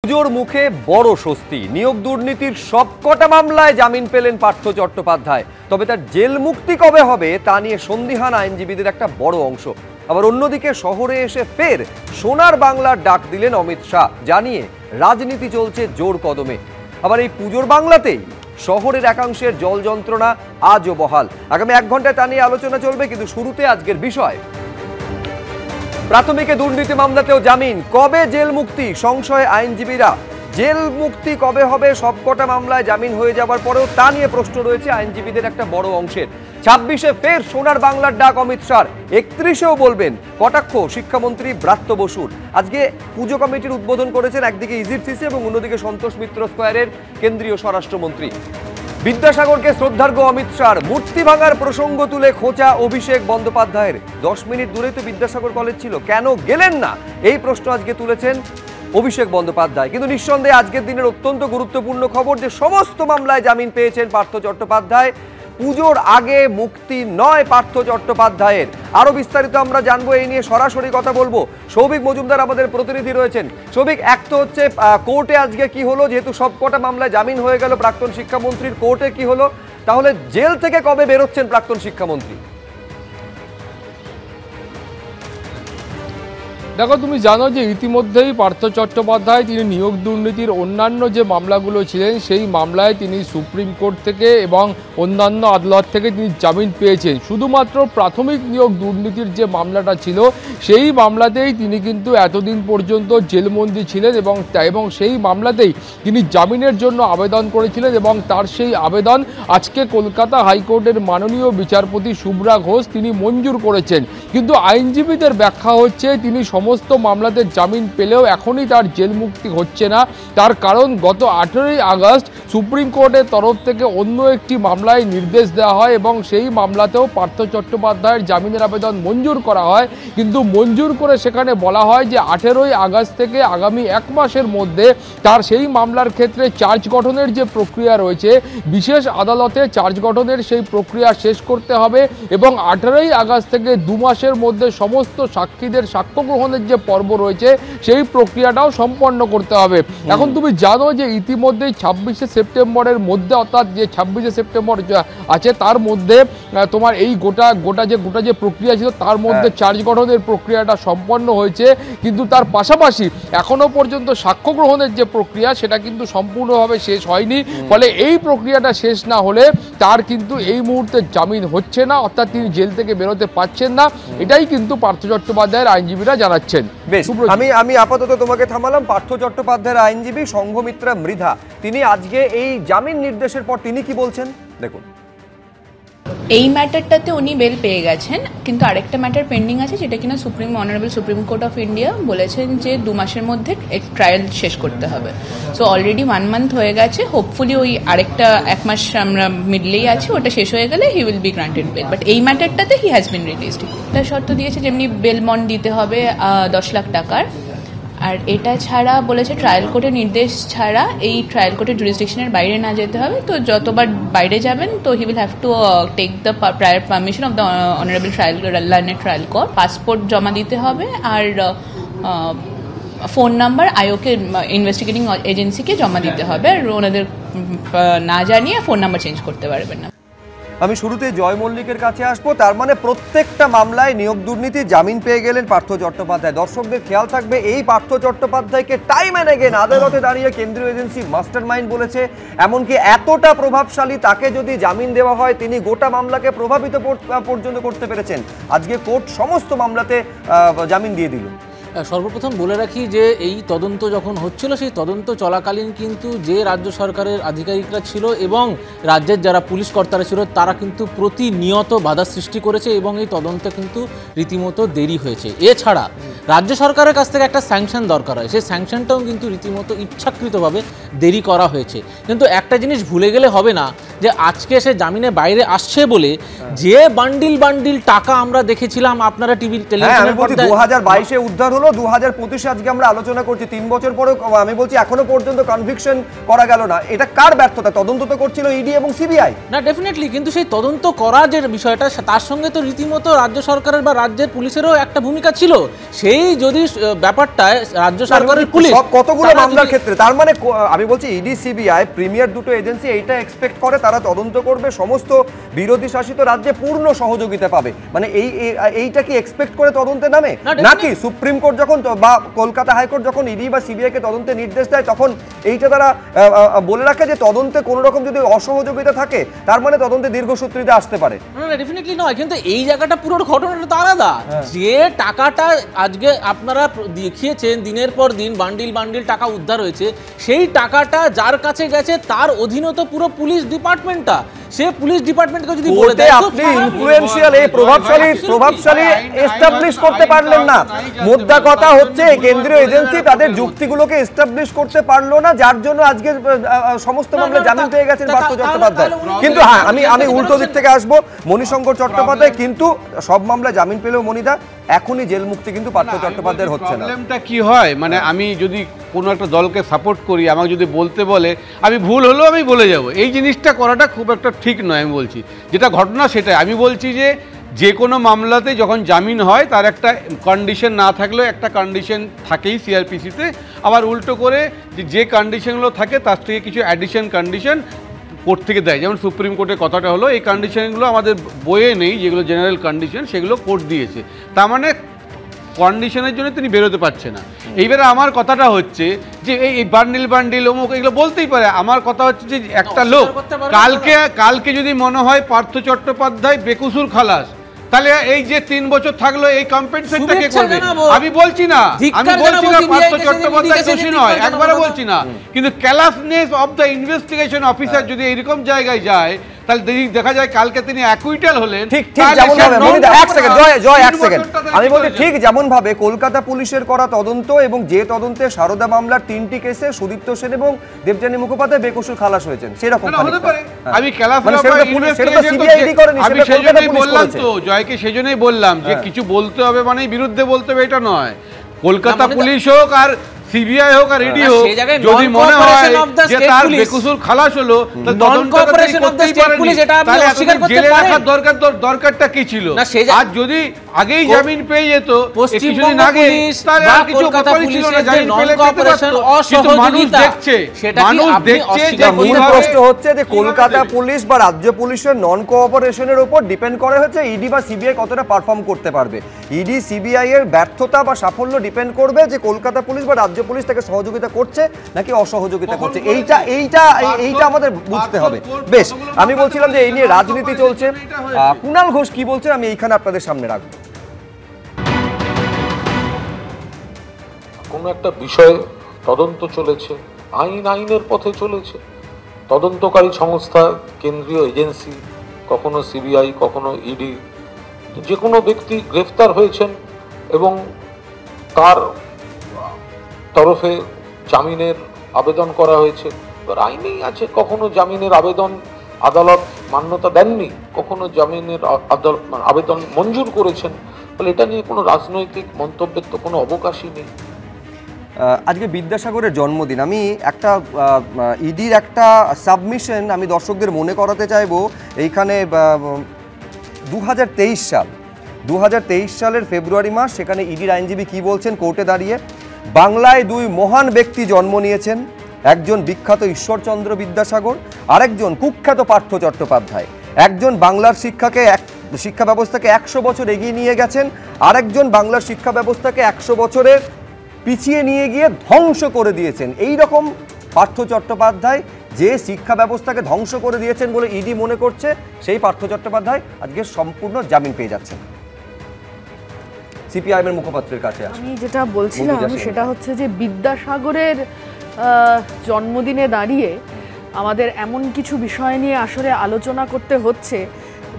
পুজোর মুখে বড় স্বস্তি। নিয়োগ দুর্নীতির সবকটা মামলায় জামিন পেলেন পার্থ চট্টোপাধ্যায়। তবে তার জেল মুক্তি কবে হবে তা নিয়ে সন্দিহান আইনজীবীদের একটা বড় অংশ। আবার অন্যদিকে শহরে এসে ফের সোনার বাংলার ডাক দিলেন অমিত শাহ, জানিয়ে রাজনীতি চলছে জোর কদমে। আবার এই পুজোর বাংলাতেই শহরের একাংশের জল যন্ত্রণা আজও বহাল। আগামী 1 ঘন্টায় তা নিয়ে আলোচনা চলবে, কিন্তু শুরুতে আজকের বিষয়। প্রাথমিকে দুর্নীতি মামলাতেও জামিন, কবে জেল মুক্তি সংশয়ে আইনজীবীরা। জেল মুক্তি কবে হবে? সবকটা মামলায় জামিন হয়ে যাবার পরেও তা নিয়ে প্রশ্ন রয়েছে আইনজীবীদের একটা বড় অংশের। 26-এ ফের সোনার বাংলার ডাক অমিত শাহ, 31-এও বলবেন কটাক্ষ শিক্ষামন্ত্রী ব্রাত্য বসুর। আজকে পুজো কমিটির উদ্বোধন করেছেন একদিকে ইজির সিসি এবং অন্যদিকে সন্তোষ মিত্র স্কয়ারের কেন্দ্রীয় স্বরাষ্ট্রমন্ত্রী। বিদ্যাসাগরকে শ্রদ্ধার্ঘ্য অমিত শাহর, মূর্তি ভাঙার প্রসঙ্গ তুলে খোঁচা অভিষেক বন্দ্যোপাধ্যায়ের। 10 মিনিট দূরেই তো বিদ্যাসাগর কলেজ ছিল, কেন গেলেন না? এই প্রশ্ন আজকে তুলেছেন অভিষেক বন্দ্যোপাধ্যায়। কিন্তু নিঃসন্দেহে আজকের দিনের অত্যন্ত গুরুত্বপূর্ণ খবর যে সমস্ত মামলায় জামিন পেয়েছেন পার্থ চট্টোপাধ্যায়। পুজোর আগে মুক্তি নয় পার্থ চট্টোপাধ্যায়ের। আরো বিস্তারিত আমরা জানবো, এই নিয়ে সরাসরি কথা বলবো। সৌভিক মজুমদার আমাদের প্রতিনিধি রয়েছেন। সৌভিক, এক তো হচ্ছে কোর্টে আজকে কি হলো, যেহেতু সবকটা মামলায় জামিন হয়ে গেল প্রাক্তন শিক্ষামন্ত্রীর, কোর্টে কি হলো, তাহলে জেল থেকে কবে বেরোচ্ছেন প্রাক্তন শিক্ষামন্ত্রী? দেখো, তুমি জানো যে ইতিমধ্যেই পার্থ চট্টোপাধ্যায় তিনি নিয়োগ দুর্নীতির অন্যান্য যে মামলাগুলো ছিলেন সেই মামলায় তিনি সুপ্রিম কোর্ট থেকে এবং অন্যান্য আদালত থেকে তিনি জামিন পেয়েছেন। শুধুমাত্র প্রাথমিক নিয়োগ দুর্নীতির যে মামলাটা ছিল সেই মামলাতেই তিনি কিন্তু এতদিন পর্যন্ত জেলবন্দি ছিলেন এবং সেই মামলাতেই তিনি জামিনের জন্য আবেদন করেছিলেন এবং তার সেই আবেদন আজকে কলকাতা হাইকোর্টের মাননীয় বিচারপতি শুভ্রা ঘোষ তিনি মঞ্জুর করেছেন। কিন্তু আইনজীবীদের ব্যাখ্যা হচ্ছে তিনি সমস্ত মামলাতে জামিন পেলেও এখনই তার জেল মুক্তি হচ্ছে না। তার কারণ গত 18ই আগস্ট সুপ্রিম কোর্টের তরফ থেকে অন্য একটি মামলায় নির্দেশ দেওয়া হয় এবং সেই মামলাতেও পার্থ চট্টোপাধ্যায়ের জামিনের আবেদন মঞ্জুর করা হয়। কিন্তু মঞ্জুর করে সেখানে বলা হয় যে 18ই আগস্ট থেকে আগামী 1 মাসের মধ্যে তার সেই মামলার ক্ষেত্রে চার্জ গঠনের যে প্রক্রিয়া রয়েছে, বিশেষ আদালতে চার্জ গঠনের সেই প্রক্রিয়া শেষ করতে হবে এবং 18ই আগস্ট থেকে 2 মাসের মধ্যে সমস্ত সাক্ষীদের সাক্ষ্য গ্রহণের যে পর্ব রয়েছে সেই প্রক্রিয়াটাও সম্পন্ন করতে হবে। এখন তুমি জানো যে ইতিমধ্যে 26শে সেপ্টেম্বরের মধ্যে, অর্থাৎ যে 26শে সেপ্টেম্বর আছে তার মধ্যে তোমার এই গোটা যে প্রক্রিয়া ছিল তার মধ্যে চার্জ গঠনের প্রক্রিয়াটা সম্পন্ন হয়েছে। কিন্তু তার পাশাপাশি এখনো পর্যন্ত সাক্ষ্য গ্রহণের যে প্রক্রিয়া সেটা কিন্তু সম্পূর্ণভাবে শেষ হয়নি। ফলে এই প্রক্রিয়াটা শেষ না হলে তার কিন্তু এই মুহূর্তে জামিন হচ্ছে না, অর্থাৎ তিনি জেল থেকে বেরোতে পারছেন না। এটাই কিন্তু পার্থ চট্টোপাধ্যায়ের আইনজীবীরা জানাচ্ছেন। আমি আপাতত তোমাকে থামালাম। পার্থ চট্টোপাধ্যায়ের আইনজীবী সংঘমিত্রা মৃধা, তিনি আজকে এই জামিন নির্দেশের পর তিনি কি বলছেন দেখুন। এই ম্যাটারটাতে উনি বেল পেয়ে গেছেন, কিন্তু আরেকটা ম্যাটার পেন্ডিং আছে যেটা কিনা honourable supreme court of India বলেছেন যে 2 মাসের মধ্যে ট্রায়াল শেষ করতে হবে। সো অলরেডি 1 মান্থ হয়ে গেছে। হোপফুলি ওই আরেকটা 1 মাস আমরা মিডলেই আছি, ওটা শেষ হয়ে গেলে he will be granted bail. But এই ম্যাটারটাতে হি হ্যাজ বিন রিলিজড। একটা শর্ত দিয়েছে যেমনি বেল বন্ড দিতে হবে 10 লাখ টাকার। আর এটা ছাড়া বলেছে ট্রায়াল কোর্টের নির্দেশ ছাড়া এই ট্রায়াল কোর্টের জুরিসডিকশনের বাইরে না যেতে হবে। তো যতবার বাইরে যাবেন তো he will have to take the prior permission of the honourable trial court. Passport জমা দিতে হবে আর ফোন নাম্বার আইওকে ইনভেস্টিগেটিং এজেন্সিকে জমা দিতে হবে। আর ওনাদের না জানিয়ে ফোন নাম্বার চেঞ্জ করতে পারবেন না। আমি শুরুতে জয় মল্লিকের কাছে আসবো। তার মানে প্রত্যেকটা মামলায় নিয়োগ দুর্নীতি জামিন পেয়ে গেলেন পার্থ চট্টোপাধ্যায়। দর্শকদের খেয়াল থাকবে, এই পার্থ চট্টোপাধ্যায়কে টাইম এন্ড এগেন আদালতে দাঁড়িয়ে কেন্দ্রীয় এজেন্সি মাস্টার মাইন্ড বলেছে। এমনকি এতটা প্রভাবশালী, তাকে যদি জামিন দেওয়া হয় তিনি গোটা মামলাকে প্রভাবিত পর্যন্ত করতে পেরেছেন। আজকে কোর্ট সমস্ত মামলাতে জামিন দিয়ে দিল। সর্বপ্রথম বলে রাখি যে এই তদন্ত যখন হচ্ছিল সেই তদন্ত চলাকালীন কিন্তু যে রাজ্য সরকারের আধিকারিকরা ছিল এবং রাজ্যের যারা পুলিশ কর্তারা ছিল তারা কিন্তু প্রতিনিয়ত বাধা সৃষ্টি করেছে এবং এই তদন্ত কিন্তু রীতিমতো দেরি হয়েছে। এছাড়া রাজ্য সরকারের কাছ থেকে একটা স্যাংশন দরকার হয়, সেই স্যাংশনটাও কিন্তু রীতিমতো ইচ্ছাকৃতভাবে দেরি করা হয়েছে। কিন্তু একটা জিনিস ভুলে গেলে হবে না যে আজকে সে জামিনে বাইরে আসছে বলে যে বান্ডিল বান্ডিল টাকা আমরা দেখেছিলাম আপনারা টিভি টেলিভিশনে 2022-এ উদ্ধার হলো, 2025-এ আজকে আমরা আলোচনা করছি, 3 বছর পরে আমি বলছি এখনো পর্যন্ত কনভিকশন করা গেল না। এটা কার ব্যর্থতা? তদন্ত তো করছিল ইডি এবং সিবিআই। না ডেফিনেটলি, কিন্তু সেই তদন্ত করা যে বিষয়টা তার সঙ্গে তো রীতিমতো রাজ্য সরকারের বা রাজ্যের পুলিশেরও একটা ভূমিকা ছিল। সেই যদি ব্যাপারটা রাজ্য সরকারের পুলিশ কতগুলো মামলার ক্ষেত্রে, তার মানে আমি বলছি ইডি সিবিআই প্রিমিয়ার দুটো এজেন্সি এইটা এক্সপেক্ট করে তারা তদন্ত করবে, সমস্ত বিরোধী শাসিত রাজ্যে পূর্ণ সহযোগিতা পাবে, মানে এইটা কি এক্সপেক্ট করে তদন্তে নামে নাকি? সুপ্রিম কোর্ট যখন বা কলকাতা হাইকোর্ট যখন ইডি বা সিবিআই কে তদন্তে নির্দেশ দেয় তখন এইটা তারা বলে রাখে যে তদন্তে কোনো রকম যদি অসহযোগিতা থাকে তার মানে তদন্তে দীর্ঘসূত্রিতা আসতে পারে। না ডেফিনেটলি নয়, কিন্তু এই জায়গাটা পুরো ঘটনাটা তো আলাদা। যে টাকাটা আজকে আপনারা দেখিয়েছেন দিনের পর দিন বান্ডিল বান্ডিল টাকা উদ্ধার হয়েছে, সেই টাকাটা যার কাছে গেছে তার অধীনত পুরো পুলিশ ডিপার্টমেন্টটা, সে পুলিশ ডিপার্টমেন্টকে যদি বলে দেয় আপনি ইনফ্লুয়েন্সিয়াল এই প্রভাবশালী এস্টাবলিশ করতে পারলেন না। মোদ্দা কথা হচ্ছে কেন্দ্রীয় এজেন্সি তাদের যুক্তিগুলোকে এস্টাবলিশ করতে পারলো না, যার জন্য আজকে সমস্ত মামলা জামিন পেয়ে গেছেন পার্থ চট্টোপাধ্যায়। কিন্তু হ্যাঁ, আমি উল্টো দিক থেকে আসবো, মণিশঙ্কর চট্টোপাধ্যায় কিন্তু সব মামলা জামিন পেলেও মনিদা এখনই জেল মুক্তি কিন্তু পার্থ চট্টোপাধ্যায়ের হচ্ছে না। প্রবলেমটা কি হয়, মানে আমি যদি কোনো একটা দলকে সাপোর্ট করি, আমাকে যদি বলতে বলে আমি ভুল হলেও আমি বলে যাব, এই জিনিসটা করাটা খুব একটা ঠিক নয়। আমি বলছি যেটা ঘটনা সেটাই। আমি বলছি যে কোনো মামলাতে যখন জামিন হয় তার একটা কন্ডিশন না থাকলেও একটা কন্ডিশন থাকেই সিআরপিসিতে, আবার উল্টো করে যে কন্ডিশনগুলো থাকে তার থেকে কিছু অ্যাডিশন কন্ডিশন কোর্ট থেকে দেয়। যেমন সুপ্রিম কোর্টের কথাটা হলো, এই কন্ডিশনগুলো আমাদের বইয়ে নেই, যেগুলো জেনারেল কন্ডিশন সেগুলো কোর্ট দিয়েছে, তার মানে কন্ডিশনের জন্য তিনি বেরোতে পারছে না। এইবারে আমার কথাটা হচ্ছে যে এই বান্ডিল অমুক এগুলো বলতেই পারে। আমার কথা হচ্ছে যে একটা লোক কালকে যদি মনে হয় পার্থ চট্টোপাধ্যায় বেকসুর খালাস, তাহলে এই যে 3 বছর থাকলো এই কম্পেনসেশনটা কে করবে? আমি বলছি না পার্থ চট্টোপাধ্যায় দোষী নয়, একবারে বলছি না, কিন্তু ক্যালাসনেস অফ দ্য ইনভেস্টিগেশন অফিসার যদি এইরকম জায়গায় যায় তাহলে দেখা যায় কালকে তিনি অ্যাকুইটাল হলেন। ঠিক যেমন ভাবে এক সেকেন্ড আমি বলছি, ঠিক যেমন ভাবে কলকাতা পুলিশের করা তদন্ত এবং যে তদন্তে সারদা মামলার 3টি কেসে সুদীপ্ত সেন এবং দেবযানী মুখোপাধ্যায় বেকসুর খালাস হয়েছেন, সেরকম আমি বললাম তো জয়কে, সেজন্যই বললাম যে কিছু বলতে হবে মানে বিরুদ্ধে বলতে হবে এটা নয়। কলকাতা পুলিশ হোক আর সিবিআই হোক আর ইডি হোক, যদি মনে হয় যে তার বেকসুর খালাস হলো দরকারটা কি ছিল? আর যদি আগেই জামিন পেয়ে যেত, প্রশ্ন হচ্ছে যে কলকাতা পুলিশ বা রাজ্য পুলিশের নন কোঅপারেশনের উপর ডিপেন্ড করে হচ্ছে ইডি বা সিবিআই কতটা পারফর্ম করতে পারবে। ইডি সিবিআই এর ব্যর্থতা বা সাফল্য ডিপেন্ড করবে যে কলকাতা পুলিশ বা রাজ্য পুলিশ তাকে সহযোগিতা করছে নাকি অসহযোগিতা করছে, এইটা আমাদের বুঝতে হবে। বেশ, আমি বলছিলাম যে এই নিয়ে রাজনীতি চলছে, কুণাল ঘোষ কি বলছেন আমি এইখানে আপনাদের সামনে রাখবো। কোন একটা বিষয়ে তদন্ত চলেছে, আইনের পথে চলেছে, তদন্তকারী সংস্থা কেন্দ্রীয় এজেন্সি, কখনো সিবিআই কখনো ইডি, যে কোনো ব্যক্তি গ্রেফতার হয়েছেন এবং তার তরফে জামিনের আবেদন করা হয়েছে, আইনেই আছে কখনো জামিনের আবেদন আদালত মান্যতা দেননি, কখনো জামিনের আবেদন মঞ্জুর করেছেন, ফলে এটা নিয়ে কোনো রাজনৈতিক মন্তব্যের তো কোনো অবকাশই নেই। আজকে বিদ্যাসাগরের জন্মদিন, আমি একটা ইডির একটা সাবমিশন আমি দর্শকদের মনে করাতে চাইবো। এইখানে 2023 সালের ফেব্রুয়ারি মাস, সেখানে ইডির আইনজীবী কি বলছেন কোর্টে দাঁড়িয়ে, বাংলায় 2 মহান ব্যক্তি জন্ম নিয়েছেন, একজন বিখ্যাত ঈশ্বরচন্দ্র বিদ্যাসাগর, আরেকজন কুখ্যাত পার্থ চট্টোপাধ্যায়। একজন বাংলার শিক্ষা ব্যবস্থাকে 100 বছর এগিয়ে নিয়ে গেছেন, আরেকজন বাংলার শিক্ষা ব্যবস্থাকে 100 বছরের পিছিয়ে নিয়ে গিয়ে ধ্বংস করে দিয়েছেন। এই রকম পার্থ চট্টোপাধ্যায় যে শিক্ষা ব্যবস্থাকে ধ্বংস করে দিয়েছেন বলে ইডি মনে করছে, সেই পার্থ চট্টোপাধ্যায় আজকে সম্পূর্ণ জামিন পেয়ে যাচ্ছেন। সিপিআইএম এর মুখপাত্রের কাছে আমি যেটা বলছিলাম সেটা হচ্ছে যে বিদ্যাসাগরের জন্মদিনে দাঁড়িয়ে আমাদের এমন কিছু বিষয় নিয়ে আসলে আলোচনা করতে হচ্ছে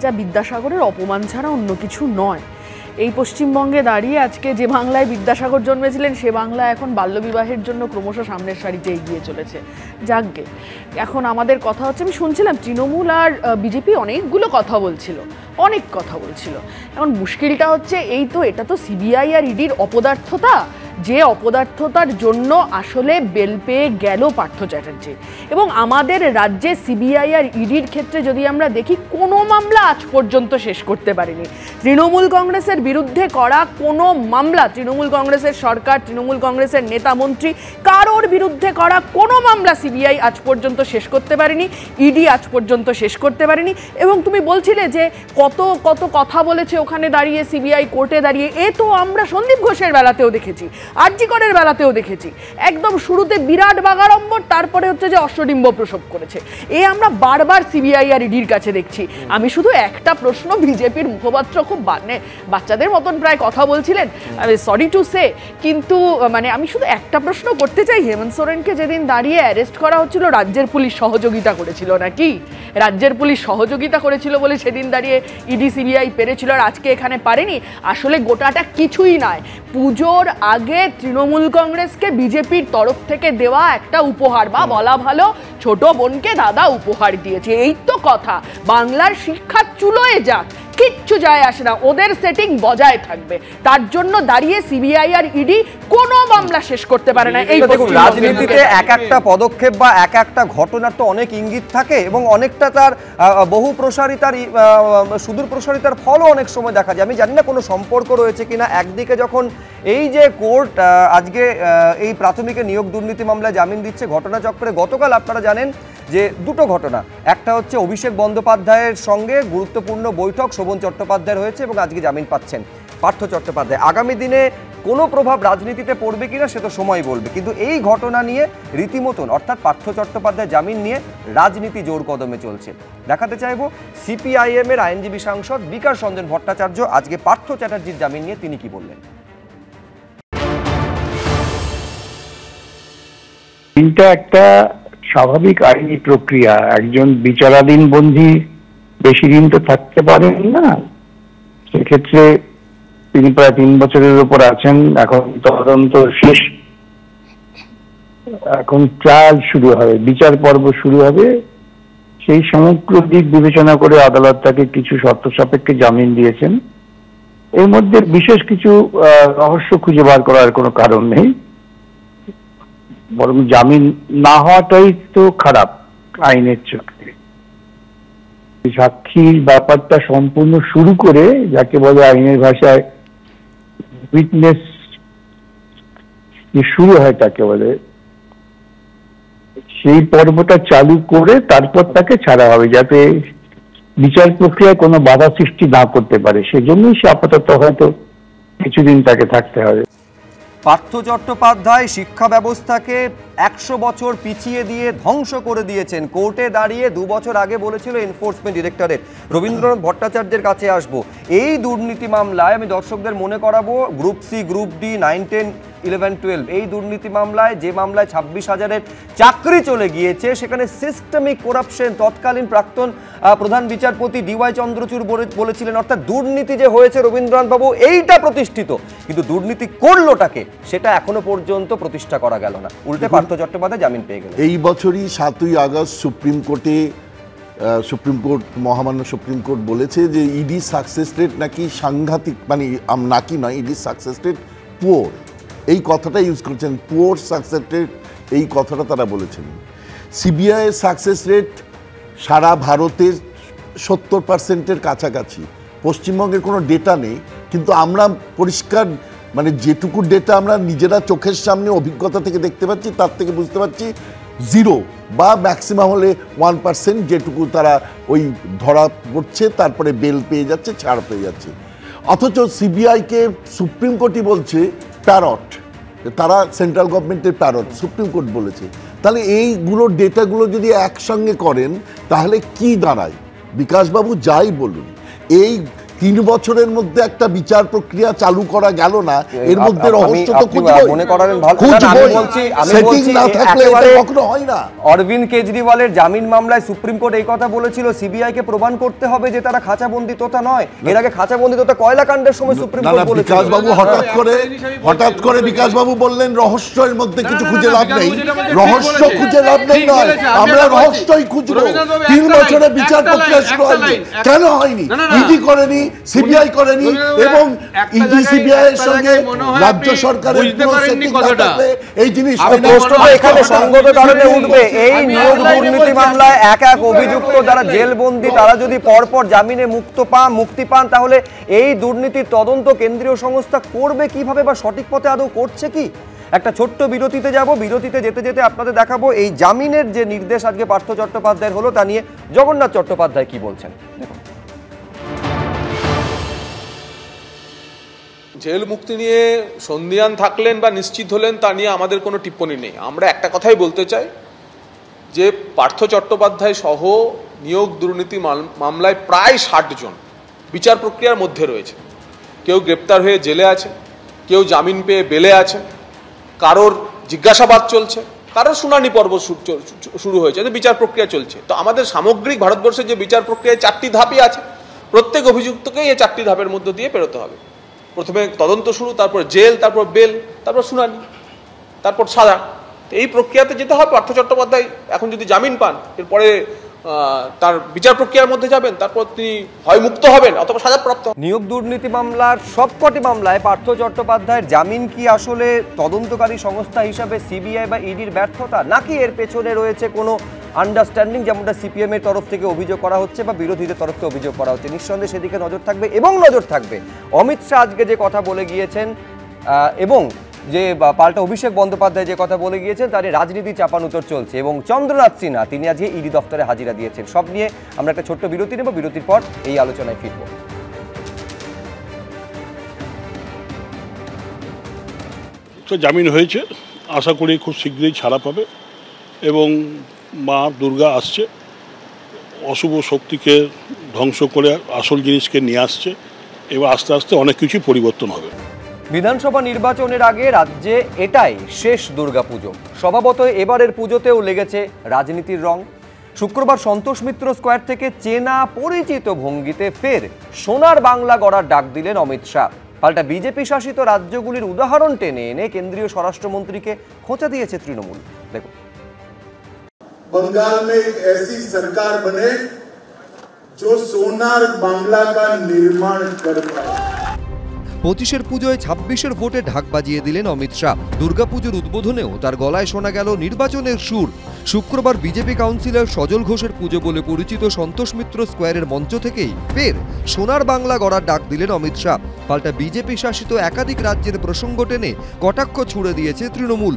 যা বিদ্যাসাগরের অপমান ছাড়া অন্য কিছু নয়। এই পশ্চিমবঙ্গে দাঁড়িয়ে আজকে যে বাংলায় বিদ্যাসাগর জন্মেছিলেন সে বাংলা এখন বাল্যবিবাহের জন্য ক্রমশ সামনের সারিতে এগিয়ে চলেছে। যাকগে, এখন আমাদের কথা হচ্ছে, আমি শুনছিলাম তৃণমূল আর বিজেপি অনেকগুলো কথা বলছিল, অনেক কথা বলছিল। এখন মুশকিলটা হচ্ছে এটা তো সিবিআই আর ইডির অপদার্থতা, যে অপদার্থতার জন্য আসলে বেল পেয়ে গেল পার্থ চ্যাটার্জি। এবং আমাদের রাজ্যে সিবিআই আর ইডির ক্ষেত্রে যদি আমরা দেখি, কোনো মামলা আজ পর্যন্ত শেষ করতে পারেনি। তৃণমূল কংগ্রেসের বিরুদ্ধে করা কোনো মামলা, তৃণমূল কংগ্রেসের সরকার, তৃণমূল কংগ্রেসের নেতা মন্ত্রী কারোর বিরুদ্ধে করা কোনো মামলা সিবিআই আজ পর্যন্ত শেষ করতে পারেনি, ইডি আজ পর্যন্ত শেষ করতে পারেনি। এবং তুমি বলছিলে যে কত কত কথা বলেছে ওখানে দাঁড়িয়ে সিবিআই কোর্টে দাঁড়িয়ে, তো আমরা সন্দীপ ঘোষের বেলাতেও দেখেছি, আরজি করের বেলাতেও দেখেছি, একদম শুরুতে বিরাট বাগাড়ম্বর, তারপরে হচ্ছে যে অশ্বডিম্ব প্রসব করেছে। আমরা বারবার সিবিআই আর ইডির কাছে দেখছি। আমি শুধু একটা প্রশ্ন, বিজেপির মুখপাত্র খুব বাচ্চাদের মতন প্রায় কথা বলছিলেন, সরি টু সে, কিন্তু আমি শুধু একটা প্রশ্ন করতে চাই, হেমন্ত সোরেনকে যেদিন দাঁড়িয়ে অ্যারেস্ট করা হচ্ছিল, রাজ্যের পুলিশ সহযোগিতা করেছিল নাকি? রাজ্যের পুলিশ সহযোগিতা করেছিল বলে সেদিন দাঁড়িয়ে ইডি সিবিআই পেরেছিল, আর আজকে এখানে পারেনি? আসলে গোটাটা কিছুই নয়, পুজোর আগে তৃণমূল কংগ্রেসকে বিজেপির তরফ থেকে দেওয়া একটা উপহার, বা বলা ভালো ছোট বোনকে দাদা উপহার দিয়েছে, এই তো কথা। বাংলার শিক্ষা চুলোয় যাক, কিচ্ছু যায় আসে না, ওদের সেটিং বজায় থাকবে, তার জন্য দাঁড়িয়ে সিবিআই আর ইডি কোনো মামলা শেষ করতে পারে না। এই দেখুন, রাজনীতিতে এক একটা পদক্ষেপ বা এক একটা ঘটনার তো অনেক ইঙ্গিত থাকে, এবং অনেকটা তার বহু প্রসারিতার সুদূর প্রসারিতার ফলও অনেক সময় দেখা যায়। আমি জানি না কোনো সম্পর্ক রয়েছে কিনা। একদিকে যখন এই যে কোর্ট আজকে এই প্রাথমিকে নিয়োগ দুর্নীতি মামলায় জামিন দিচ্ছে, ঘটনাচক্রে গতকাল আপনারা জানেন যে দুটো ঘটনা, একটা হচ্ছে অভিষেক বন্দ্যোপাধ্যায়ের সঙ্গে গুরুত্বপূর্ণ বৈঠক শোভন চট্টোপাধ্যায়ের হয়েছে এবং আজকে জামিন পাচ্ছেন পার্থ চট্টোপাধ্যায়। আগামী দিনে কোনো প্রভাব রাজনীতিতে পড়বে কিনা সে তো সময় বলবে, কিন্তু এই ঘটনা নিয়ে রীতিমতন, অর্থাৎ পার্থ চট্টোপাধ্যায় জামিন নিয়ে রাজনীতি জোর কদমে চলছে। দেখাতে চাইব সিপিআইএম এর আইনজীবী সাংসদ বিকাশ রঞ্জন ভট্টাচার্য আজকে পার্থ চ্যাটার্জির জামিন নিয়ে তিনি কি বললেন। এটা একটা স্বাভাবিক আইনি প্রক্রিয়া। একজন বিচারাধীন বন্দী বেশি দিন তো থাকতে পারেন না, সেক্ষেত্রে তিনি প্রায় 3 বছরের উপর আছেন। এখন তদন্ত শেষ, এখন ট্রায়াল শুরু হবে, বিচার পর্ব শুরু হবে। সেই সমগ্র দিক বিবেচনা করে আদালত তাকে কিছু শর্ত সাপেক্ষে জামিন দিয়েছেন। এর মধ্যে বিশেষ কিছু রহস্য খুঁজে বার করার কোনো কারণ নেই, বরং জামিন না হওয়াটাই তো খারাপ আইনের চোখে। সাক্ষীর ব্যাপারটা সম্পূর্ণ শুরু করে, যাকে বলে আইনের ভাষায় উইটনেস যে শুরু হয় তাকে বলে, সেই পর্বটা চালু করে তারপর তাকে ছাড়া হবে, যাতে বিচার প্রক্রিয়ায় কোনো বাধা সৃষ্টি না করতে পারে। সেজন্যই সে আপাতত হয়তো কিছুদিন তাকে থাকতে হবে। পার্থ চট্টোপাধ্যায় শিক্ষা ব্যবস্থাকে 100 বছর পিছিয়ে দিয়ে ধ্বংস করে দিয়েছেন। কোর্টে দাঁড়িয়ে 2 বছর আগে বলেছিল এনফোর্সমেন্ট ডিরেক্টরেট। রবীন্দ্রনাথ ভট্টাচার্যের কাছে আসবো। এই দুর্নীতি মামলায় আমি দর্শকদের মনে করাবো, গ্রুপ সি, গ্রুপ ডি, 9, 10, 11, 12 এই দুর্নীতি মামলায়, যে মামলায় 26,000-এর চাকরি চলে গিয়েছে, সেখানে সিস্টেমিক করাপশন তৎকালীন প্রাক্তন প্রধান বিচারপতি ডিওয়াই চন্দ্রচূড় বলেছিলেন, অর্থাৎ দুর্নীতি যে হয়েছে রবীন্দ্রনাথ বাবু এইটা প্রতিষ্ঠিত, কিন্তু দুর্নীতি করলোটাকে সেটা এখনো পর্যন্ত প্রতিষ্ঠা করা গেল না। উল্টে পার্থ চট্টোপাধ্যায় জামিন পেয়ে গেল। এই বছরই 7ই আগস্ট সুপ্রিম কোর্ট, মহামান্য সুপ্রিম কোর্ট বলেছে যে ইডি সাকসেস রেট নাকি সাংঘাতিক, মানে নাকি নয়, ইডি সাকসেস রেট পুয়ার, এই কথাটা ইউজ করেছেন, পুয়ার সাকসেস রেট, এই কথাটা তারা বলেছেন। সিবিআই এর সাকসেস রেট সারা ভারতের 70%-এর কাছাকাছি। পশ্চিমবঙ্গের কোনো ডেটা নেই, কিন্তু আমরা পরিষ্কার, মানে যেটুকু ডেটা আমরা নিজেরা চোখের সামনে অভিজ্ঞতা থেকে দেখতে পাচ্ছি, তার থেকে বুঝতে পারছি 0 বা ম্যাক্সিমাম হলে 1%, যেটুকু তারা ওই ধরা পড়ছে, তারপরে বেল পেয়ে যাচ্ছে, ছাড় পেয়ে যাচ্ছে। অথচ সিবিআইকে সুপ্রিম কোর্টই বলছে প্যারট, তারা সেন্ট্রাল গভর্নমেন্টের প্যারট, সুপ্রিম কোর্ট বলেছে। তাহলে এইগুলো ডেটাগুলো যদি একসঙ্গে করেন তাহলে কি দাঁড়ায়? বিকাশবাবু যাই বলুন, 3 বছরের মধ্যে একটা বিচার প্রক্রিয়া চালু করা গেল না, এর মধ্যে রহস্য তো মনে করালেন ভালো। সেটিং না থাকলে এটা কখনো হয় না। অরবিন্দ কেজরিওয়ালের জামিন মামলায় সুপ্রিম কোর্ট এই কথা বলেছিল, সিবিআই কে প্রমাণ করতে হবে যে তারা খাঁচাবন্দি তোতা নয়। এর আগে খাঁচাবন্দি তোতা কয়লা কাণ্ডের সময় সুপ্রিম কোর্ট বলেছিল। বিকাশ বাবু হঠাৎ করে বিকাশ বাবু বললেন রহস্যের মধ্যে কিছু খুঁজে লাভ নেই। রহস্য খুঁজে লাভ নেই নয়, আমরা রহস্যই খুঁজবো। 3 বছরে বিচার প্রক্রিয়া শুরু হয়নি, কেন হয়নি? ইডি করেনি, সিবিআই করেনি, এবং ইডি সিবিআই এর সঙ্গে রাজ্য সরকারের এই জিনিস এখানে সঙ্গত কারণে উঠবে। এই নিয়োগ দুর্নীতি মামলায় এক অভিযুক্ত যারা জেলবন্দি তারা যদি পরপর জামিনে মুক্তি পান, তাহলে এই দুর্নীতির তদন্ত কেন্দ্রীয় সংস্থা করবে কিভাবে বা সঠিক পথে আদৌ করছে কি? একটা ছোট্ট বিরতিতে যাব। বিরতিতে যেতে যেতে আপনাদের দেখাবো এই জামিনের যে নির্দেশ আজকে পার্থ চট্টোপাধ্যায়ের হলো তা নিয়ে জগন্নাথ চট্টোপাধ্যায় কি বলছেন। জেল মুক্তি নিয়ে সন্দিহান থাকলেন বা নিশ্চিত হলেন তা নিয়ে আমাদের কোনো টিপ্পণী নেই। আমরা একটা কথাই বলতে চাই যে পার্থ চট্টোপাধ্যায় সহ নিয়োগ দুর্নীতি মামলায় প্রায় 60 জন বিচার প্রক্রিয়ার মধ্যে রয়েছে। কেউ গ্রেপ্তার হয়ে জেলে আছে, কেউ জামিন পেয়ে বেলে আছে, কারোর জিজ্ঞাসাবাদ চলছে, কারোর শুনানি পর্ব শুরু হয়েছে, বিচার প্রক্রিয়া চলছে। তো আমাদের সামগ্রিক ভারতবর্ষের যে বিচার প্রক্রিয়ায় 4টি ধাপই আছে, প্রত্যেক অভিযুক্তকেই এই 4টি ধাপের মধ্য দিয়ে পেরোতে হবে। প্রথমে তদন্ত শুরু, তারপর জেল, তারপর বেল, তারপর শুনানি, তারপর সাজা। এই প্রক্রিয়াতে যেতে হবে। পার্থ চট্টোপাধ্যায় এখন যদি জামিন পান, এরপরে তার বিচার প্রক্রিয়ার মধ্যে যাবেন, তারপর তিনি হয় মুক্ত হবেন অথবা সাজাপ্রাপ্ত। নিয়োগ দুর্নীতি মামলার সবকটি মামলায় পার্থ চট্টোপাধ্যায়ের জামিন কি আসলে তদন্তকারী সংস্থা হিসাবে সিবিআই বা ইডির ব্যর্থতা, নাকি এর পেছনে রয়েছে কোনো আন্ডারস্ট্যান্ডিং, যেমনটা সিপিএম এর তরফ থেকে অভিযোগ করা হচ্ছে বা বিরোধীদের তরফ থেকে অভিযোগ করা হচ্ছে? নিঃসন্দেহে সেদিকে নজর থাকবে। এবং নজর থাকবে অমিত শাহ আজকে যে কথা বলে গিয়েছেন এবং যে পাল্টা অভিষেক বন্দ্যোপাধ্যায় যে কথা বলে গিয়েছেন, তার রাজনীতি চাপানুতর চলছে। এবং চন্দ্রনাথ সিনহা তিনি আজকে ইডি দফতরে হাজিরা দিয়েছেন। সব নিয়ে আমরা একটা ছোট্ট বিরতি নেব। বিরতির পর এই আলোচনায় ফিরব। তো জামিন হয়েছে, আশা করি খুব শীঘ্রই ছাড়া পাবে এবং মা দুর্গা আসছে, অশুভ শক্তিকে ধ্বংস করে আসল জিনিসকে নিয়ে আসছে, এবার আস্তে আস্তে অনেক কিছুই পরিবর্তন হবে। বিধানসভা নির্বাচনের আগে রাজ্যে এটাই শেষ দুর্গাপুজো। স্বভাবতই এবারের পুজোতেও লেগেছে রাজনীতির রং। শুক্রবার সন্তোষ মিত্র স্কোয়ার থেকে চেনা পরিচিত ভঙ্গিতে ফের সোনার বাংলা গড়ার ডাক দিলেন অমিত শাহ। পাল্টা বিজেপি শাসিত রাজ্যগুলির উদাহরণ টেনে এনে কেন্দ্রীয় স্বরাষ্ট্রমন্ত্রীকে খোঁচা দিয়েছে তৃণমূল। দেখুন, बंगाल में एक ऐसी सरकार बने जो सोनार बांग्ला का निर्माण कर पाए। 25-এর পুজোয় 26-এর ভোটে ঢাক বাজিয়ে দিলেন অমিত শাহ। দুর্গাপুজোর উদ্বোধনেও তার গলায় শোনা গেল নির্বাচনের সুর। শুক্রবার বিজেপি কাউন্সিলর সজল ঘোষের পুজো বলে পরিচিত সন্তোষ মিত্র স্কোয়ারের মঞ্চ থেকেই ফের সোনার বাংলা গড়ার ডাক দিলেন অমিত শাহ। পাল্টা বিজেপি শাসিত একাধিক রাজ্যের প্রসঙ্গ টেনে কটাক্ষ ছুড়ে দিয়েছে তৃণমূল।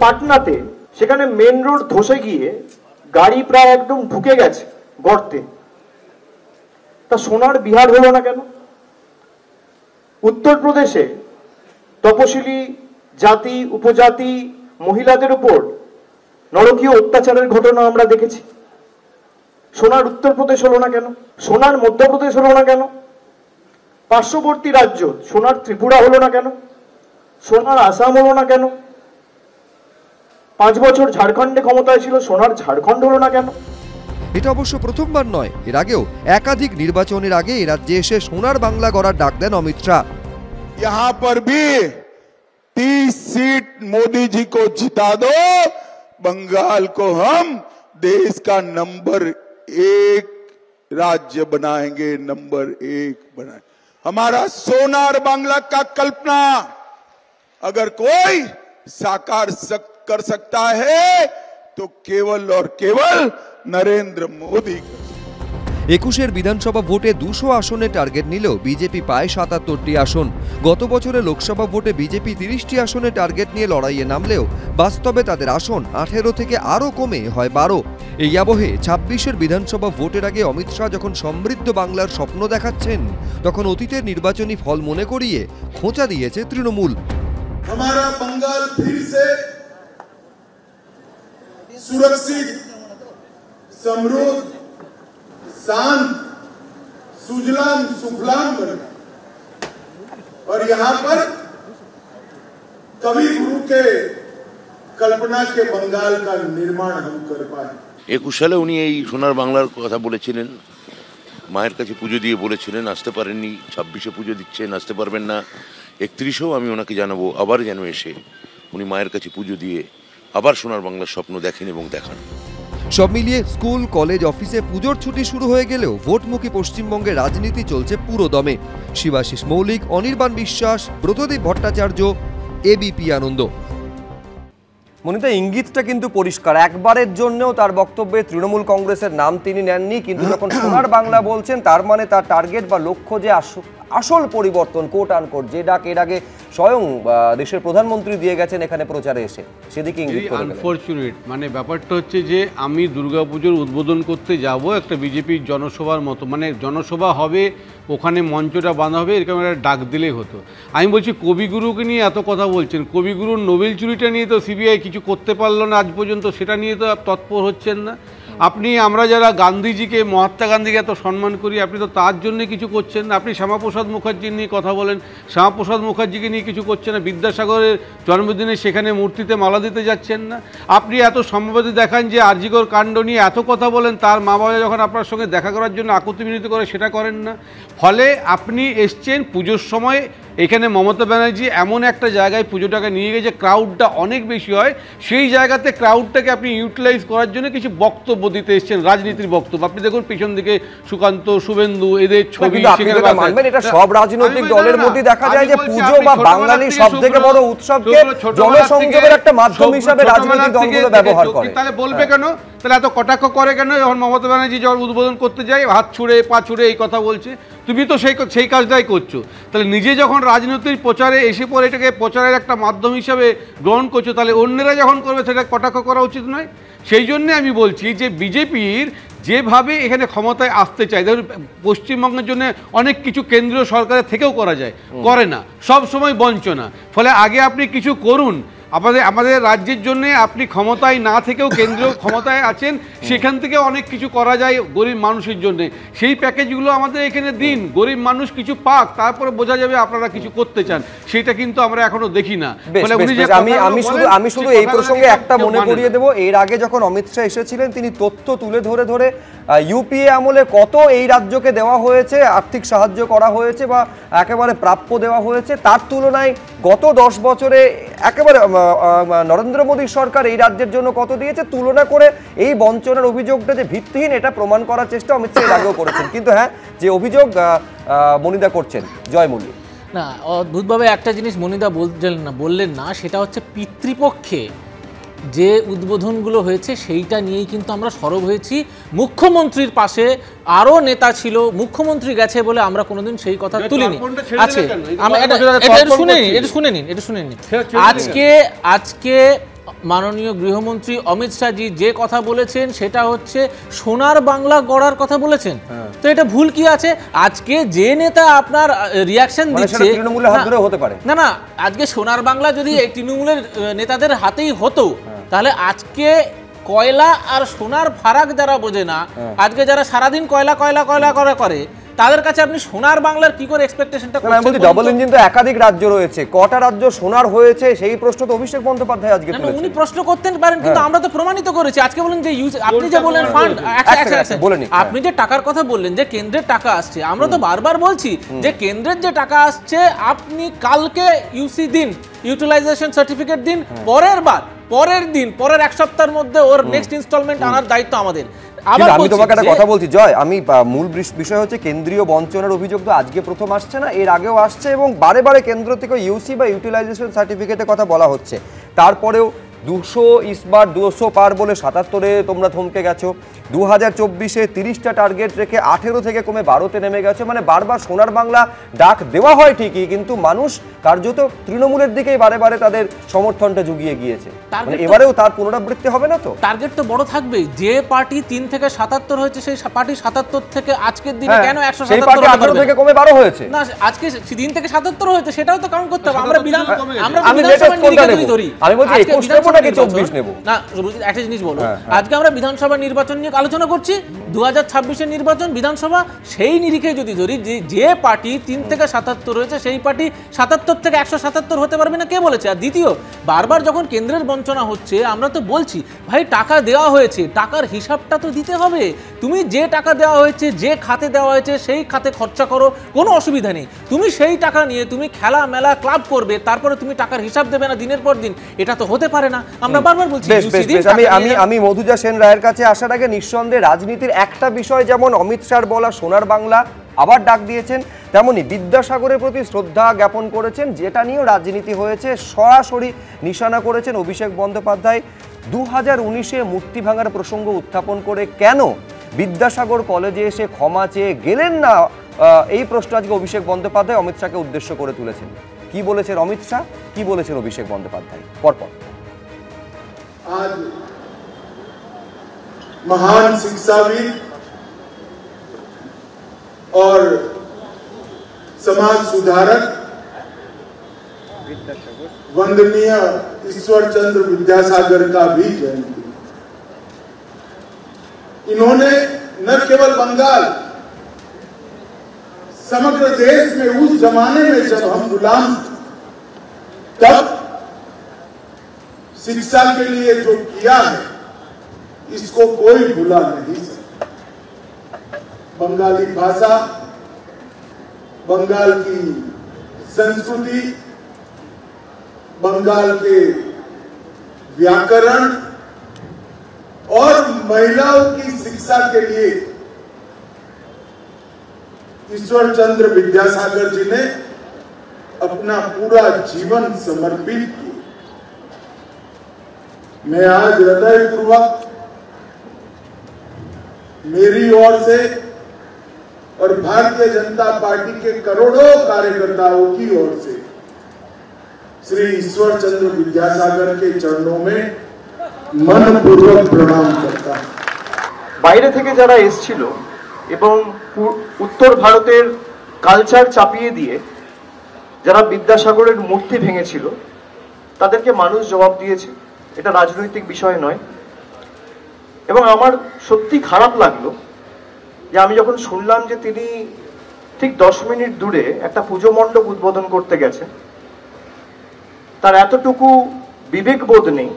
পাটনাতে সেখানে মেন রোড ধসে গিয়ে গাড়ি প্রায় একদম ঢুকে গেছে গর্তে, তা সোনার বিহার হলো না কেন? উত্তরপ্রদেশে তপশিলি জাতি উপজাতি মহিলাদের উপর নরকীয় অত্যাচারের ঘটনা আমরা দেখেছি। সোনার উত্তরপ্রদেশ হলো না কেন? সোনার মধ্যপ্রদেশ হলো না কেন? পার্শ্ববর্তী রাজ্য সোনার ত্রিপুরা হলো না কেন? সোনার আসাম হলো না কেন? 5 বছর ঝাড়খণ্ডে ক্ষমতায় ছিল, সোনার ঝাড়খণ্ড হলো না কেন? এটা অবশ্য প্রথমবার নয়, এর আগেও একাধিক নির্বাচনের আগে এ রাজ্যে এসে সোনার বাংলা গড়ার ডাক দেন অমিত শাহ। यहाँ पर भी 30 सीट मोदी जी को जिता दो, बंगाल को हम देश का नंबर 1 राज्य बनाएंगे, नंबर 1 बनाएंगे। हमारा सोनार बांग्ला का कल्पना अगर कोई साकार कर सकता है तो केवल और केवल नरेंद्र मोदी। 21-এর বিধানসভা ভোটে 200 আসনে টার্গেট নিলেও বিজেপি পায় 77টি আসন। গত বছরে লোকসভা ভোটে বিজেপি 30টি আসনে টার্গেট নিয়ে লড়াইয়ে নামলেও বাস্তবে তাদের আসন 18 থেকে আরও কমে হয় 12। এই আবহে 26-এর বিধানসভা ভোটের আগে অমিত শাহ যখন সমৃদ্ধ বাংলার স্বপ্ন দেখাচ্ছেন, তখন অতীতের নির্বাচনী ফল মনে করিয়ে খোঁচা দিয়েছে তৃণমূল। हमारा बंगाल फिर से सुरक्षित, समृद्ध, शांत, सुजलाम सुफलाम बन गया और यहाँ पर कवि गुरु के कल्पना के बंगाल का निर्माण हम कर पाए। 21 সালে উনি এই সোনার বাংলার কথা বলেছিলেন, মায়ের কাছে পুজো দিয়ে বলেছিলেন, আসতে পারেননি। 26-এ পুজো দিচ্ছেন, আসতে পারবেন না। 31-এও আমি ওনাকে জানাবো আবার যেন এসে উনি মায়ের কাছে পুজো দিয়ে আবার সোনার বাংলার স্বপ্ন দেখেন এবং দেখান। সব মিলিয়ে স্কুল, কলেজ, অফিসে পুজোর ছুটি শুরু হয়ে গেলেও ভোটমুখী পশ্চিমবঙ্গে রাজনীতি চলছে পুরো দমে। শিবাশিস মৌলিক, অনির্বাণ বিশ্বাস, ব্রতদীপ ভট্টাচার্য, এবিপি আনন্দ। মনিতা, ইঙ্গিতটা কিন্তু পরিষ্কার, একবারের জন্যও তার বক্তব্যে তৃণমূল কংগ্রেসের নাম তিনি নেননি, কিন্তু যখন সোনার বাংলা বলছেন তার মানে তার টার্গেট বা লক্ষ্য যে আসল পরিবর্তন, কোট আনকোট, যে ডাক এর আগে স্বয়ং দেশের প্রধানমন্ত্রী দিয়ে গেছেন এখানে প্রচারে এসে, সেদিকে ইঙ্গিত করে। আনফরচুনেট মানে ব্যাপারটা হচ্ছে যে আমি দুর্গাপুজোর উদ্বোধন করতে যাব একটা বিজেপির জনসভার মতো, মানে জনসভা হবে, ওখানে মঞ্চটা বাঁধা হবে, এরকম একটা ডাক দিলেই হতো। আমি বলছি কবিগুরুকে নিয়ে এত কথা বলছেন, কবিগুরুর নোবেল চুরিটা নিয়ে তো সিবিআই কিছু করতে পারলো না আজ পর্যন্ত, সেটা নিয়ে তো তৎপর হচ্ছেন না। আপনি, আমরা যারা গান্ধীজিকে, মহাত্মা গান্ধীকে এত সম্মান করি, আপনি তো তার জন্য কিছু করছেন না। আপনি শ্যামাপ্রসাদ মুখার্জি নিয়ে কথা বলেন, শ্যামাপ্রসাদ মুখার্জিকে নিয়ে কিছু করছেন না। বিদ্যাসাগরের জন্মদিনে সেখানে মূর্তিতে মালা দিতে যাচ্ছেন না। আপনি এত সম্মতি দেখান যে আরজিকর কাণ্ড নিয়ে এত কথা বলেন, তার মা বাবা যখন আপনার সঙ্গে দেখা করার জন্য আকুতি মিনতি করে সেটা করেন না। ফলে আপনি এসছেন পুজোর সময়, এখানে মমতা ব্যানার্জি এমন একটা জায়গায় পুজোটাকে নিয়ে গেছে ক্রাউডটা অনেক বেশি হয়, সেই জায়গাতে ক্রাউডটাকে আপনি ইউটিলাইজ করার জন্য কিছু বক্তব্য দিতে এসছেন, রাজনীতির বক্তব্য। আপনি দেখুন পিছন দিকে সুকান্ত, শুভেন্দু, এদের ছবি। এটা সব রাজনৈতিক দলের মধ্যে দেখা যায় যে পুজো বা বাঙালির সবথেকে বড় উৎসবকে জনসংযোগের একটা মাধ্যম হিসেবে রাজনৈতিক দলগুলো ব্যবহার করে। তাহলে বলবে কেন, তাহলে এত কটাক্ষ করে কেন যখন মমতা ব্যানার্জি যখন উদ্বোধন করতে যায় হাত ছুঁড়ে পা ছুঁড়ে এই কথা বলছে? তুমি তো সেই কাজটাই করছো। তাহলে নিজে যখন রাজনৈতিক প্রচারে এসে পরে এটাকে প্রচারের একটা মাধ্যম হিসাবে গ্রহণ করছো, তাহলে অন্যরা যখন করবে সেটা কটাক্ষ করা উচিত নয়। সেই জন্যে আমি বলছি যে বিজেপির যেভাবে এখানে ক্ষমতায় আসতে চায়, ধরুন পশ্চিমবঙ্গের জন্য অনেক কিছু কেন্দ্রীয় সরকারের থেকেও করা যায়, করে না, সব সময় বঞ্চনা। ফলে আগে আপনি কিছু করুন, আমাদের রাজ্যের জন্য আপনি ক্ষমতায় না থেকেও কেন্দ্রীয় ক্ষমতায় আছেন, সেখান থেকে অনেক কিছু করা যায় গরিব মানুষের জন্য। সেই প্যাকেজগুলো আমাদের এখানে দিন, গরিব মানুষ কিছু পাক, তারপরে বোঝা যাবে আপনারা কিছু করতে চান। সেটা কিন্তু আমরা এখনো দেখি না। আমি শুধু এই প্রসঙ্গে একটা মনে করিয়ে দেবো, এর আগে যখন অমিত শাহ এসেছিলেন তিনি তথ্য তুলে ধরে ইউপিএ আমলে কত এই রাজ্যকে দেওয়া হয়েছে, আর্থিক সাহায্য করা হয়েছে বা একেবারে প্রাপ্য দেওয়া হয়েছে, তার তুলনায় গত 10 বছরে একেবারে নরেন্দ্র মোদী সরকার এই রাজ্যের জন্য কত দিয়েছে তুলনা করে এই বঞ্চনার অভিযোগটা যে ভিত্তিহীন এটা প্রমাণ করার চেষ্টা অমিত শাহ এর আগেও করেছেন। কিন্তু হ্যাঁ, যে অভিযোগ মনিদা করছেন, জয় মল্লিক, না অদ্ভুতভাবে একটা জিনিস মনিদা বললেন না, সেটা হচ্ছে পিতৃপক্ষে যে উদ্বোধনগুলো হয়েছে সেইটা নিয়েই কিন্তু আমরা সরব হয়েছি। মুখ্যমন্ত্রীর পাশে আরও নেতা ছিল, মুখ্যমন্ত্রী গেছে বলে আমরা কোনোদিন সেই কথা তুলিনি। আছে, এটা শুনে নিন। আজকে মাননীয় গৃহমন্ত্রী অমিত শাহজি যে কথা বলেছেন সেটা হচ্ছে সোনার বাংলা গড়ার কথা বলেছেন। তো এটা ভুল কি আছে? আজকে যে নেতা আপনার রিয়াকশন দিচ্ছে, না আজকে সোনার বাংলা যদি এই তৃণমূলের নেতাদের হাতেই হতো, তাহলে আজকে কয়লা আর সোনার ফারাক যারা বোঝে না, আজকে যারা সারাদিন কয়লা করে, তাদের কাছে আপনি সোনার বাংলার কি করে এক্সপেকটেশনটা করছেন? আমি বলছি ডাবল ইঞ্জিন তো একাধিক রাজ্য রয়েছে, কটা রাজ্য সোনার হয়েছে সেই প্রশ্ন তো অভিষেক বন্দ্যোপাধ্যায় আজকে তুলেছেন। উনি প্রশ্ন করতে পারেন, কিন্তু আমরা তো প্রমাণিত করেছি। আজকে বলেন যে আপনি যে বলেন ফান্ড, আপনি যে টাকার কথা বললেন যে কেন্দ্রের টাকা আসছে, আমরা তো বারবার বলছি যে কেন্দ্রের যে টাকা আসছে আপনি কালকে ইউসি দিন, ইউটিলাইজেশন সার্টিফিকেট দিন, পরের এক সপ্তাহের মধ্যে ওর নেক্সট ইনস্টলমেন্ট আনার দায়িত্ব আমাদের। আমি তোমাকে একটা কথা বলছি জয়, আমি মূল বিষয় হচ্ছে কেন্দ্রীয় বঞ্চনার অভিযোগ তো আজকে প্রথম আসছে না, এর আগেও আসছে এবং বারে কেন্দ্র থেকে ইউসি বা ইউটিলাইজেশন সার্টিফিকেটের কথা বলা হচ্ছে। তারপরেও 200 ইসবার 200 পার বলে 77-এ তোমরা থমকে গেছো, 2024-এ 30টা টার্গেট রেখে 18 থেকে কমে 12-তে নেমে গেছে। মানে বারবার সোনার বাংলা ডাক দেওয়া হয় ঠিকই, কিন্তু মানুষ কার্যত তৃণমূলের দিকেই বারে তাদের সমর্থনটা জুগিয়ে গিয়েছে। মানে এবারেও তার পুনরাবৃত্তি হবে না তো? টার্গেট তো বড় থাকবে। যে পার্টি 3 থেকে 77 হয়েছে সেই পার্টি 77 থেকে আজকের দিনে কেন 177 থেকে কমে 12 হয়েছে না? আজকে 3 থেকে 77 হয়েছে, সেটাও তো কাউন্ট করতে হবে। আমরা আমি বলছি 21 নেব নাকি 24 নেব? না, একটা জিনিস বলো, আজকে আমরা বিধানসভা নির্বাচন নিয়ে আলোচনা করছি, 2026-এর নির্বাচন বিধানসভা সেই নিরিখে যদি ধরি যে পার্টি 3 থেকে 77 রয়েছে সেই পার্টি 77 থেকে 177 হতে পারবে না কে বলেছে? আর দ্বিতীয়, বারবার যখন কেন্দ্রের বঞ্চনা হচ্ছে আমরা তো বলছি ভাই টাকা দেওয়া হয়েছে, টাকার হিসাবটা তো দিতে হবে। তুমি যে টাকা দেওয়া হয়েছে, যে খাতে দেওয়া হয়েছে সেই খাতে খরচা করো, কোনো অসুবিধা নেই। তুমি সেই টাকা নিয়ে তুমি খেলা মেলা ক্লাব করবে, তারপরে তুমি টাকার হিসাব দেবে না দিনের পর দিন, এটা তো হতে পারে না। আমরা বারবার বলছি। আমি মধুজা সেন রায়ের কাছে আসার আগে নিঃসন্দেহে রাজনীতির একটা বিষয়, যেমন অমিত শাহর বলা সোনার বাংলা আবার ডাক দিয়েছেন, তেমনি বিদ্যাসাগরের প্রতি শ্রদ্ধা জ্ঞাপন করেছেন, যেটা নিয়েও রাজনীতি হয়েছে। সরাসরি নিশানা করেছেন অভিষেক বন্দ্যোপাধ্যায় 2019-এ মূর্তি ভাঙার প্রসঙ্গ উত্থাপন করে কেন বিদ্যাসাগর কলেজে এসে ক্ষমা চেয়ে গেলেন না, এই প্রশ্ন আজকে অভিষেক বন্দ্যোপাধ্যায় অমিত শাহকে উদ্দেশ্য করে তুলেছেন। কি বলেছেন অমিত শাহ, কি বলেছেন অভিষেক বন্দ্যোপাধ্যায়? পরপর आज महान शिक्षाविद और समाज सुधारक वंदनीय ईश्वर चंद्र विद्यासागर का भी जयंती। इन्होंने न केवल बंगाल, समग्र देश में उस जमाने में जब हम गुलाम तब शिक्षा के लिए जो किया है इसको कोई भुला नहीं सकता। बंगाली भाषा, बंगाल की संस्कृति, बंगाल के व्याकरण और महिलाओं की शिक्षा के लिए ईश्वर चंद्र विद्यासागर जी ने अपना पूरा जीवन समर्पित किया। मैं आज हृदयपूर्वक मेरी ओर से और भारतीय जनता पार्टी के करोड़ों कार्यकर्ताओं की ओर से श्री ईश्वर चंद्र विद्यासागर के चरणों में मनपूर्वक प्रणाम करता हूं। বাইরে থেকে যারা এসেছিল এবং উত্তর ভারতের কালচার চাপিয়ে দিয়ে যারা বিদ্যাসাগরের মূর্তি ভেঙেছিল তাদেরকে মানুষ জবাব দিয়েছে, এটা রাজনৈতিক বিষয় নয়। এবং আমার সত্যি খারাপ লাগলো যে আমি যখন শুনলাম যে তিনি ঠিক 10 মিনিট দূরে একটা পুজো মণ্ডপ উদ্বোধন করতে গেছেন, তার এতটুকু বিবেকবোধ নেই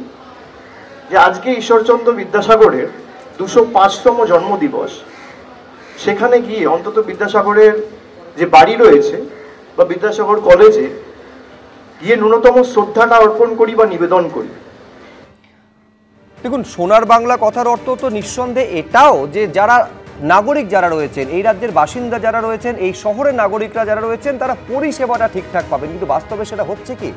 যে আজকে ঈশ্বরচন্দ্র বিদ্যাসাগরের 205তম জন্মদিবস, সেখানে গিয়ে অন্তত বিদ্যাসাগরের যে বাড়ি রয়েছে বা বিদ্যাসাগর কলেজে গিয়ে ন্যূনতম শ্রদ্ধাটা অর্পণ করি বা নিবেদন করি। দেখুন, সোনার বাংলা কথার অর্থ তো নিঃসন্দেহে এটাও যে যারা নাগরিক যারা রয়েছেন, এই রাজ্যের বাসিন্দা যারা রয়েছেন, এই শহরের নাগরিকরা যারা রয়েছেন, তারা পরিষেবাটা ঠিকঠাক পাবেন। কিন্তু বাস্তবে সেটা হচ্ছে কি?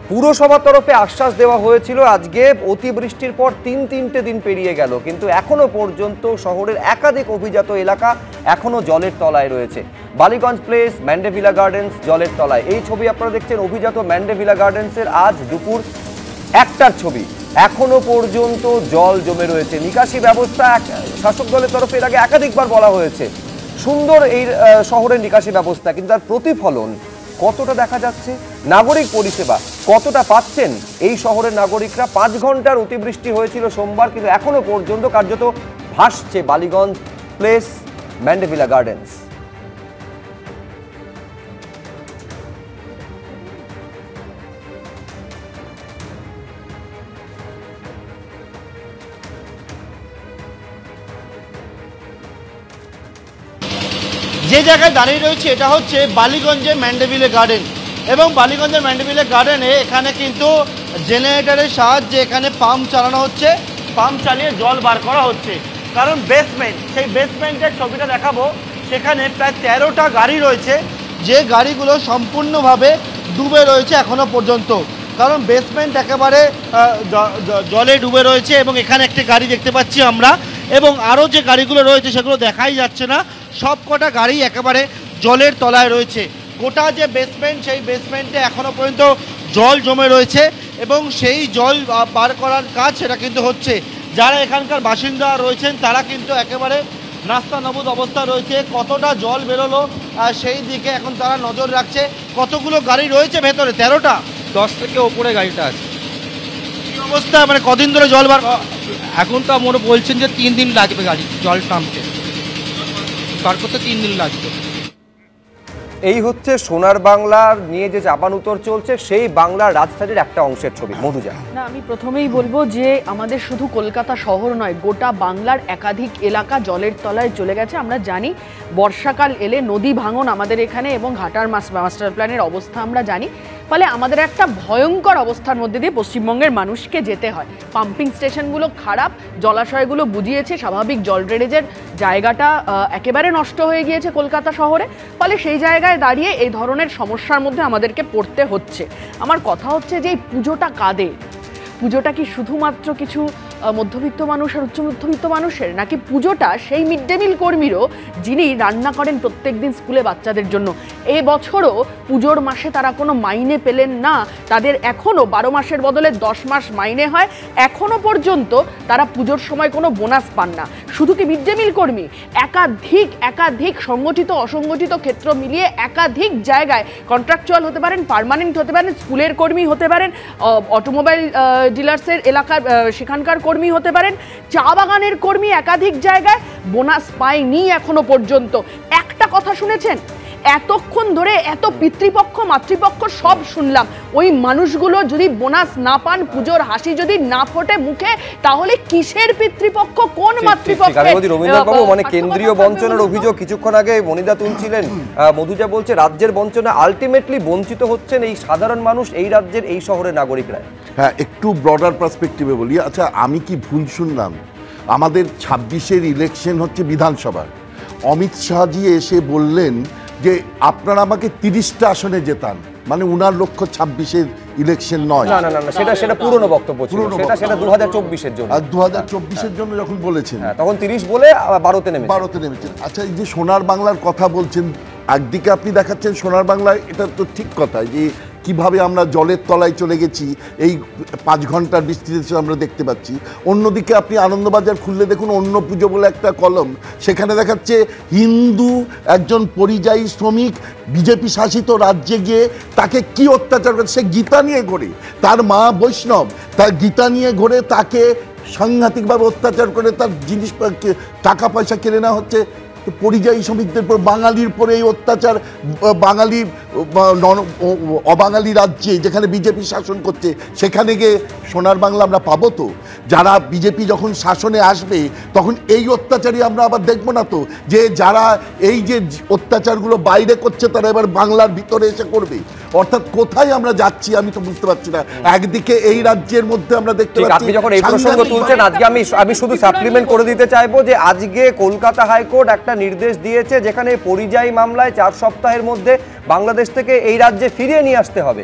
পুরসভার তরফে আশ্বাস দেওয়া হয়েছিল, আজকে অতিবৃষ্টির পর তিনটে দিন পেরিয়ে গেল, কিন্তু এখনো পর্যন্ত শহরের একাধিক অভিজাত এলাকা এখনো জলের তলায় রয়েছে। বালিগঞ্জ প্লেস, ম্যান্ডেভিলা গার্ডেন্স জলের তলায়। এই ছবি আপনারা দেখছেন অভিজাত ম্যান্ডেভিলা গার্ডেন্সের আজ দুপুর 1টার ছবি। এখনো পর্যন্ত জল জমে রয়েছে। নিকাশি ব্যবস্থা শাসক দলের তরফে এর আগে একাধিকবার বলা হয়েছে, সুন্দর এই শহরের নিকাশি ব্যবস্থা, কিন্তু তার প্রতিফলন কতটা দেখা যাচ্ছে? নাগরিক পরিষেবা কতটা পাচ্ছেন এই শহরের নাগরিকরা? 5 ঘন্টার অতিবৃষ্টি হয়েছিল সোমবার, কিন্তু এখনো পর্যন্ত কার্যত ভাসছে বালিগঞ্জ প্লেস, ম্যান্ডেভিলা গার্ডেন্স। যে জায়গায় দাঁড়িয়ে রয়েছে এটা হচ্ছে বালিগঞ্জের ম্যান্ডেভিলে গার্ডেন, এবং বালিগঞ্জের ম্যান্ডেভিলে গার্ডেনে এখানে কিন্তু জেনারেটরের সাহায্যে এখানে পাম্প চালানো হচ্ছে, পাম্প চালিয়ে জল বার করা হচ্ছে। কারণ বেসমেন্ট, সেই বেসমেন্টের ছবিটা দেখাবো, সেখানে প্রায় 13টা গাড়ি রয়েছে, যে গাড়িগুলো সম্পূর্ণভাবে ডুবে রয়েছে এখনো পর্যন্ত। কারণ বেসমেন্ট একেবারে জলে ডুবে রয়েছে, এবং এখানে একটি গাড়ি দেখতে পাচ্ছি আমরা, এবং আরও যে গাড়িগুলো রয়েছে সেগুলো দেখাই যাচ্ছে না, সব কটা গাড়ি একেবারে জলের তলায় রয়েছে। গোটা যে বেসমেন্ট, সেই বেসমেন্টে এখনও পর্যন্ত জল জমে রয়েছে, এবং সেই জল বার করার কাজ সেটা কিন্তু হচ্ছে। যারা এখানকার বাসিন্দা রয়েছেন তারা কিন্তু একেবারে নাস্তানাবুদ অবস্থা রয়েছে। কতটা জল বেরোলো সেই দিকে এখন তারা নজর রাখছে। কতগুলো গাড়ি রয়েছে ভেতরে? 13টা, 10 থেকে ওপরে গাড়িটা আছে। কি অবস্থা, মানে কদিন ধরে জল বার? এখন তো আমরা বলছেন যে 3 দিন লাগবে গাড়ি জল নামতে। পার করতে 3 দিন লাগবে। এই হচ্ছে সোনার বাংলার নিয়ে যে চাপানুতর চলছে সেই বাংলার রাজধানীর একটা অংশের ছবি। মধুজা, না, আমি প্রথমেই বলবো যে আমাদের শুধু কলকাতা শহর নয়, গোটা বাংলার একাধিক এলাকা জলের তলায় চলে গেছে। আমরা জানি বর্ষাকাল এলে নদী ভাঙন আমাদের এখানে এবং ঘাটার মাস্টার প্ল্যানের অবস্থা আমরা জানি। ফলে আমাদের একটা ভয়ঙ্কর অবস্থার মধ্যে দিয়ে পশ্চিমবঙ্গের মানুষকে যেতে হয়। পাম্পিং স্টেশনগুলো খারাপ, জলাশয়গুলো বুঝিয়েছে, স্বাভাবিক জল ড্রেনেজের জায়গাটা একেবারে নষ্ট হয়ে গিয়েছে কলকাতা শহরে। ফলে সেই জায়গায় দাঁড়িয়ে এই ধরনের সমস্যার মধ্যে আমাদেরকে পড়তে হচ্ছে। আমার কথা হচ্ছে যে এই পুজোটা কাদের? পুজোটা কি শুধুমাত্র কিছু মধ্যবিত্ত মানুষ আর উচ্চ মধ্যবিত্ত মানুষের, নাকি পুজোটা সেই মিড ডে মিল কর্মীরও যিনি রান্না করেন প্রত্যেক দিন স্কুলে বাচ্চাদের জন্য? এ বছরও পুজোর মাসে তারা কোনো মাইনে পেলেন না, তাদের এখনও 12 মাসের বদলে 10 মাস মাইনে হয়, এখনও পর্যন্ত তারা পুজোর সময় কোনো বোনাস পান না। শুধু কি মিড ডে মিল কর্মী, একাধিক সংগঠিত অসংগঠিত ক্ষেত্র মিলিয়ে একাধিক জায়গায় কন্ট্রাকচুয়াল হতে পারেন, পার্মানেন্ট হতে পারেন, স্কুলের কর্মী হতে পারেন, অটোমোবাইল ডিলার্সের এলাকার সেখানকার কর্মী হতে পারেন, চা বাগানের কর্মী একাধিক জায়গায় বোনাস পায়নি এখনো পর্যন্ত। একটা কথা শুনেছেন? এতক্ষণ ধরে এত পিতৃপক্ষ মাতৃপক্ষ সব শুনলাম, ওই মানুষগুলো যদি বোনাস না পান, পুজোর হাসি যদি না ফোটে মুখে, তাহলে কিসের পিতৃপক্ষ, কোন মাতৃপক্ষ? রবীন্দ্রবাবু, মানে কেন্দ্রীয় বঞ্চনার অভিযোগ কিছুক্ষণ আগে মনিদা তুলছিলেন, মধুজা বলছে রাজ্যের বঞ্চনা, আলটিমেটলি বঞ্চিত হচ্ছেন এই সাধারণ মানুষ, এই রাজ্যের এই শহরের নাগরিকরা। হ্যাঁ, একটু ব্রডার পার্সপেক্টিভে বলি। আচ্ছা, আমি কি ভুল শুনলাম? আমাদের 26-এর ইলেকশন হচ্ছে বিধানসভা। অমিত শাহজি এসে বললেন যে আপনারা আমাকে 30টা আসনে জেতান, মানে উনার লক্ষ্য 26-এর ইলেকশন নয়। না না না, সেটা পুরনো বক্তব্য ছিল, সেটা 2024-এর জন্য। আর 2024-এর জন্য যখন বলেছেন, তখন 30 বলে 12তে নেমেছেন। আচ্ছা, এই যে সোনার বাংলার কথা বলছেন, একদিকে আপনি দেখাচ্ছেন সোনার বাংলায়, এটা তো ঠিক কথা যে কিভাবে আমরা জলের তলায় চলে গেছি, এই 5 ঘন্টার বৃষ্টিতে আমরা দেখতে পাচ্ছি। অন্যদিকে আপনি আনন্দবাজার খুললে দেখুন, অন্য পুজো বলে একটা কলম, সেখানে দেখাচ্ছে হিন্দু একজন পরিযায়ী শ্রমিক বিজেপি শাসিত রাজ্যে গিয়ে তাকে কি অত্যাচার করে। সে গীতা নিয়ে ঘোরে, তার মা বৈষ্ণব, তার গীতা নিয়ে ঘোরে, তাকে সাংঘাতিকভাবে অত্যাচার করে, তার জিনিস টাকা পয়সা কেড়ে নেওয়া হচ্ছে। পরিযায়ী শ্রমিকদের পর, বাঙালির পরে এই অত্যাচার, বাঙালি অবাঙালি রাজ্যে যেখানে বিজেপি শাসন করছে, সেখানে গিয়ে সোনার বাংলা আমরা পাবো তো? যারা বিজেপি যখন শাসনে আসবে তখন এই অত্যাচারই আমরা আবার দেখবো না তো? যে যারা এই যে অত্যাচারগুলো বাইরে করছে তারা এবার বাংলার ভিতরে এসে করবে। অর্থাৎ কোথায় আমরা যাচ্ছি আমি তো বুঝতে পারছি না। একদিকে এই রাজ্যের মধ্যে আমরা দেখতে পাচ্ছি, আপনি যখন এই প্রসঙ্গ তুলছেন, আজকে আমি শুধু সাপ্লিমেন্ট করে দিতে চাইবো যে আজকে কলকাতা হাইকোর্ট একটা নির্দেশ দিয়েছে যেখানে পরিযায়ী মামলায় 4 সপ্তাহের মধ্যে বাংলাদেশ থেকে এই রাজ্যে ফিরিয়ে নিয়ে আসতে হবে।